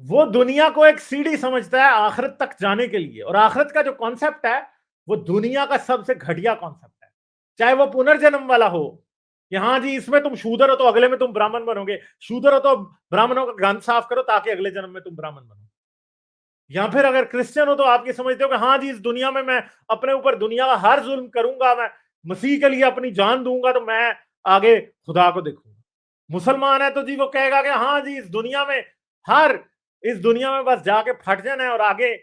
وہ دنیا کو ایک سیڑھی سمجھتا ہے آخرت تک جانے کے لیے، اور آخرت کا جو کانسیپٹ ہے وہ دنیا کا سب سے گھٹیا کانسیپٹ ہے، چاہے وہ پنرجنم والا ہو کہ ہاں جی اس میں تم شودر ہو تو اگلے میں تم برامن بنو گے، شودر ہو تو برامنوں کا گند صاف کرو تاکہ اگلے جنم میں تم برامن بنو، یا پھر اگر کرسچن ہو تو آپ یہ سمجھتے ہو کہ ہاں جی اس دنیا میں اپنے اوپر دنیا کا ہر ظلم کروں گا، میں مسیح کے لیے اپنی جان دوں گا تو میں آگے خدا کو دیکھوں گا۔ مسلمان ہے تو جی وہ کہے گا کہ ہاں جی اس دنیا میں بس جا کے پھٹ جانا ہے اور آگے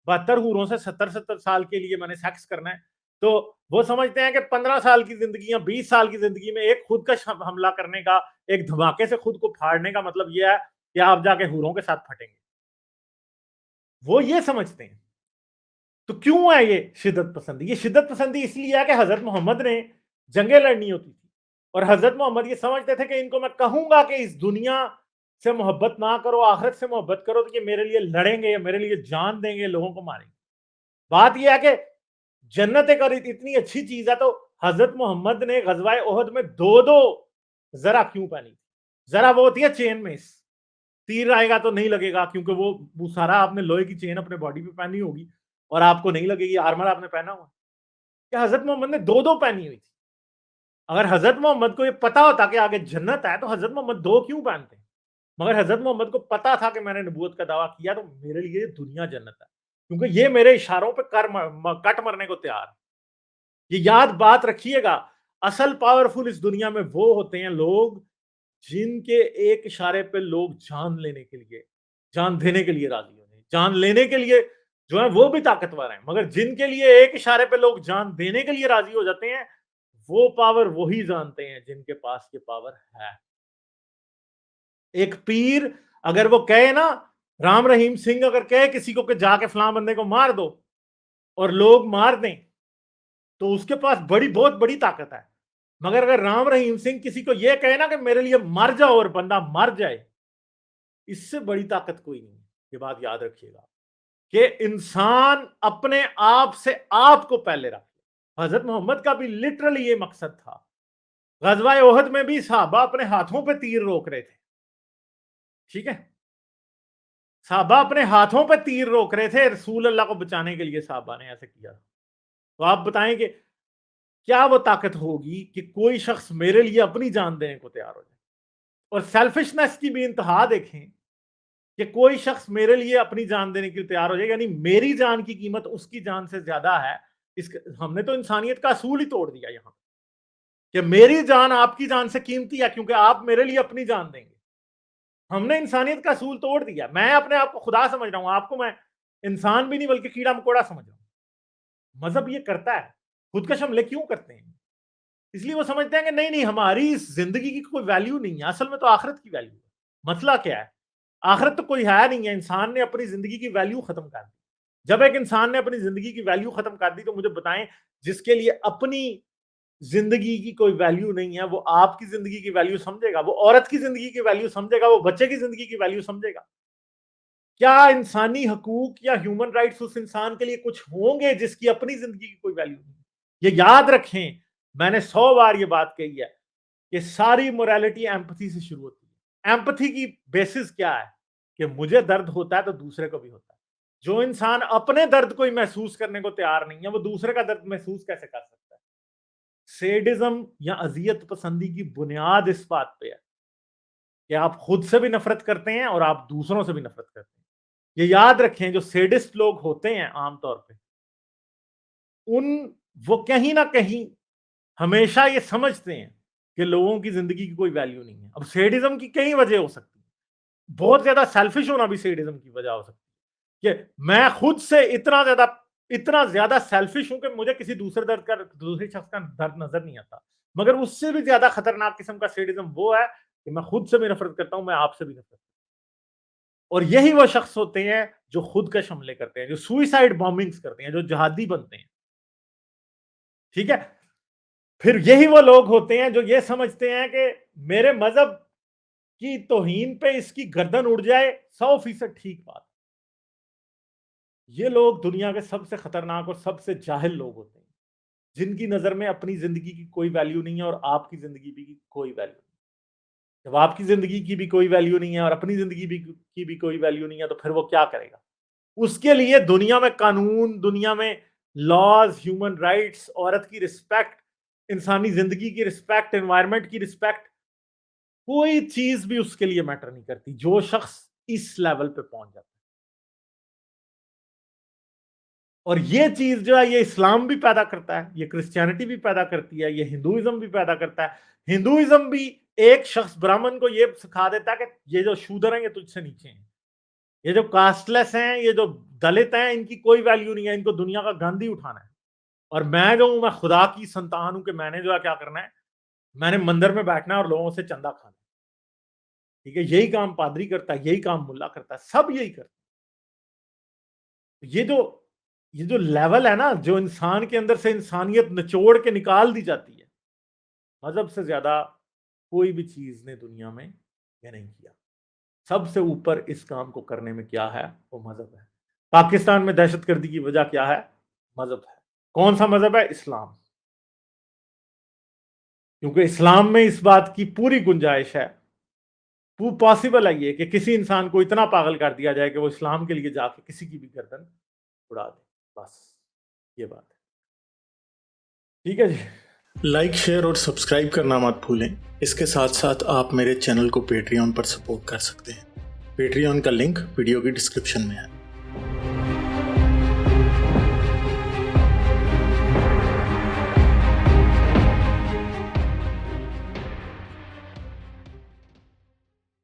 72 حوروں سے 70 سال کے لیے میں نے سیکس کرنا ہے۔ تو وہ سمجھتے ہیں کہ 15 سال کی زندگی یا 20 سال کی زندگی میں ایک خودکش حملہ کرنے کا، ایک دھماکے سے خود کو پھاڑنے کا مطلب یہ ہے کہ آپ جا کے حوروں کے ساتھ پھٹیں گے، وہ یہ سمجھتے ہیں۔ تو کیوں ہے یہ شدت پسندی؟ یہ شدت پسندی اس لیے ہے کہ حضرت محمد نے جنگیں لڑنی ہوتی تھی اور حضرت محمد یہ سمجھتے تھے کہ ان کو میں کہوں گا کہ اس دنیا سے محبت نہ کرو، آخرت سے محبت کرو، تو یہ میرے لیے لڑیں گے، میرے لیے جان دیں گے، لوگوں کو ماریں گے۔ بات یہ ہے کہ جنت ایک اتنی اچھی چیز ہے تو حضرت محمد نے غزوہ احد میں دو ذرا کیوں پہنی؟ ذرا وہ ہوتی ہے چین میں، تیر آئے گا تو نہیں لگے گا کیونکہ وہ سارا آپ نے لوہے کی چین اپنے باڈی پہ پہنی ہوگی اور آپ کو نہیں لگے گی، آرمر آپ نے پہنا ہوا۔ کہ حضرت محمد نے دو پہنی ہوئی تھی۔ اگر حضرت محمد کو یہ پتا ہوتا کہ آگے جنت ہے تو حضرت محمد دو کیوں پہنتے؟ مگر حضرت محمد کو پتا تھا کہ میں نے نبوت کا دعویٰ کیا تو میرے لیے دنیا جنت ہے، کیونکہ یہ میرے اشاروں پہ کٹ مرنے کو تیار ہے۔ یہ یاد بات رکھیے گا، اصل پاورفل اس دنیا میں وہ ہوتے ہیں لوگ جن کے ایک اشارے پہ لوگ جان لینے کے لیے، جان دینے کے لیے راضی ہوتے ہیں، جان لینے کے لیے جو ہے وہ بھی طاقتور ہیں، مگر جن کے لیے ایک اشارے پہ لوگ جان دینے کے لیے راضی ہو جاتے ہیں، وہ پاور وہی جانتے ہیں جن کے پاس یہ پاور ہے۔ ایک پیر اگر وہ کہے نا، رام رحیم سنگھ اگر کہے کسی کو کہ جا کے فلاں بندے کو مار دو اور لوگ مار دیں تو اس کے پاس بہت بڑی طاقت ہے، مگر اگر رام رحیم سنگھ کسی کو یہ کہے نا کہ میرے لیے مر جاؤ اور بندہ مر جائے، اس سے بڑی طاقت کوئی نہیں ہے۔ یہ بات یاد رکھیے گا کہ انسان اپنے آپ سے آپ کو پہلے رکھے۔ حضرت محمد کا بھی لٹرلی یہ مقصد تھا۔ غزوہ احد میں بھی صحابہ اپنے ہاتھوں پہ تیر روک رہے تھے، ٹھیک ہے، صحابہ اپنے ہاتھوں پہ تیر روک رہے تھے، رسول اللہ کو بچانے کے لیے صحابہ نے ایسے کیا۔ تو آپ بتائیں کہ کیا وہ طاقت ہوگی کہ کوئی شخص میرے لیے اپنی جان دینے کو تیار ہو جائے؟ اور سیلفشنس کی بھی انتہا دیکھیں کہ کوئی شخص میرے لیے اپنی جان دینے کے لیے تیار ہو جائے، یعنی میری جان کی قیمت اس کی جان سے زیادہ ہے۔ ہم نے تو انسانیت کا اصول ہی توڑ دیا یہاں کہ میری جان آپ کی جان سے قیمتی ہے کیونکہ آپ میرے لیے اپنی جان دیں گے۔ ہم نے انسانیت کا اصول توڑ دیا۔ میں اپنے آپ کو خدا سمجھ رہا ہوں، آپ کو میں انسان بھی نہیں بلکہ کیڑا مکوڑا سمجھ رہا ہوں۔ مذہب یہ کرتا ہے، خودکش حملے کیوں کرتے ہیں؟ اس لیے وہ سمجھتے ہیں کہ نہیں ہماری اس زندگی کی کوئی ویلیو نہیں ہے، اصل میں تو آخرت کی ویلیو ہے۔ مسئلہ کیا ہے؟ آخرت تو کوئی ہے نہیں ہے، انسان نے اپنی زندگی کی ویلیو ختم کر دی۔ جب ایک انسان نے اپنی زندگی کی ویلیو ختم کر دی تو مجھے بتائیں، جس کے لیے اپنی زندگی کی کوئی ویلیو نہیں ہے وہ آپ کی زندگی کی ویلیو سمجھے گا، وہ عورت کی زندگی کی ویلیو سمجھے گا، وہ بچے کی زندگی کی ویلیو سمجھے گا؟ کیا انسانی حقوق یا ہیومن رائٹس اس انسان کے لیے کچھ ہوں گے جس کی اپنی زندگی کی کوئی ویلیو نہیں؟ یہ یاد رکھیں، میں نے 100 بار یہ بات کہی ہے کہ ساری موریلٹی ایمپتھی سے شروع ہوتی ہے۔ ایمپتھی کی بیسس کیا ہے؟ کہ مجھے درد ہوتا ہے تو دوسرے کو بھی ہوتا ہے۔ جو انسان اپنے درد کو ہی محسوس کرنے کو تیار نہیں ہے وہ دوسرے کا درد محسوس کیسے کر سکتا ہے؟ سیڈزم یا اذیت پسندی کی بنیاد اس بات پہ ہے کہ آپ خود سے بھی نفرت کرتے ہیں اور آپ دوسروں سے بھی نفرت کرتے ہیں۔ یہ یاد رکھیں، جو سیڈسٹ لوگ ہوتے ہیں عام طور پہ وہ کہیں نہ کہیں ہمیشہ یہ سمجھتے ہیں کہ لوگوں کی زندگی کی کوئی ویلیو نہیں ہے۔ اب سیڈزم کی کئی وجہ ہو سکتی ہے، بہت زیادہ سیلفش ہونا بھی سیڈزم کی وجہ ہو سکتی ہے کہ میں خود سے اتنا زیادہ سیلفش ہوں کہ مجھے کسی دوسرے شخص کا درد نظر نہیں آتا۔ مگر اس سے بھی زیادہ خطرناک قسم کا سیڈزم وہ ہے کہ میں خود سے بھی نفرت کرتا ہوں، میں آپ سے بھی نفرت کرتا ہوں۔ اور یہی وہ شخص ہوتے ہیں جو خودکش حملے کرتے ہیں، جو سوئسائڈ بامبنگز کرتے ہیں، جو جہادی بنتے ہیں، ٹھیک ہے۔ پھر یہی وہ لوگ ہوتے ہیں جو یہ سمجھتے ہیں کہ میرے مذہب کی توہین پہ اس کی گردن اڑ جائے 100% ٹھیک بات۔ یہ لوگ دنیا کے سب سے خطرناک اور سب سے جاہل لوگ ہوتے ہیں، جن کی نظر میں اپنی زندگی کی کوئی ویلیو نہیں ہے اور آپ کی زندگی کی کوئی ویلیو نہیں۔ جب آپ کی زندگی کی بھی کوئی ویلیو نہیں ہے اور اپنی زندگی کی بھی کوئی ویلیو نہیں ہے تو پھر وہ کیا کرے گا؟ اس کے لیے دنیا میں قانون، دنیا میں لاز، ہیومن رائٹس، عورت کی رسپیکٹ، انسانی زندگی کی رسپیکٹ، انوائرمنٹ کی رسپیکٹ، کوئی چیز بھی اس کے لیے میٹر نہیں کرتی جو شخص اس لیول پہ پہنچ جاتا ہے۔ اور یہ چیز جو ہے یہ اسلام بھی پیدا کرتا ہے، یہ کرسچینٹی بھی پیدا کرتی ہے، یہ ہندوازم بھی پیدا کرتا ہے۔ ہندوازم بھی ایک شخص برہمن کو یہ سکھا دیتا ہے کہ یہ جو شودر ہیں یہ تجھ سے نیچے ہیں، یہ جو کاسٹ لیس ہیں، یہ جو دلت ہیں، ان کی کوئی ویلیو نہیں ہے، ان کو دنیا کا گند ہی اٹھانا ہے۔ اور میں جو ہوں، میں خدا کی سنتان ہوں کہ میں نے جو ہے کیا کرنا ہے، میں نے مندر میں بیٹھنا ہے اور لوگوں سے چندہ کھانا ہے۔ ٹھیک ہے، یہی کام پادری کرتا ہے، یہی کام ملا کرتا ہے، سب یہی کرتا ہے۔ یہ جو لیول ہے نا، جو انسان کے اندر سے انسانیت نچوڑ کے نکال دی جاتی ہے، مذہب سے زیادہ کوئی بھی چیز نے دنیا میں یہ نہیں کیا۔ سب سے اوپر اس کام کو کرنے میں کیا ہے؟ وہ مذہب ہے۔ پاکستان میں دہشت گردی کی وجہ کیا ہے؟ مذہب ہے۔ کون سا مذہب ہے؟ اسلام۔ کیونکہ اسلام میں اس بات کی پوری گنجائش ہے، پاسبل ہے یہ کہ کسی انسان کو اتنا پاگل کر دیا جائے کہ وہ اسلام کے لیے جا کے کسی کی بھی گردن اڑا دے۔ بس یہ بات ہے۔ ٹھیک ہے جی، لائک، شیئر اور سبسکرائب کرنا مت بھولیں۔ اس کے ساتھ ساتھ آپ میرے چینل کو پیٹریون پر سپورٹ کر سکتے ہیں۔ پیٹریون کا لنک ویڈیو کی ڈسکرپشن میں ہے۔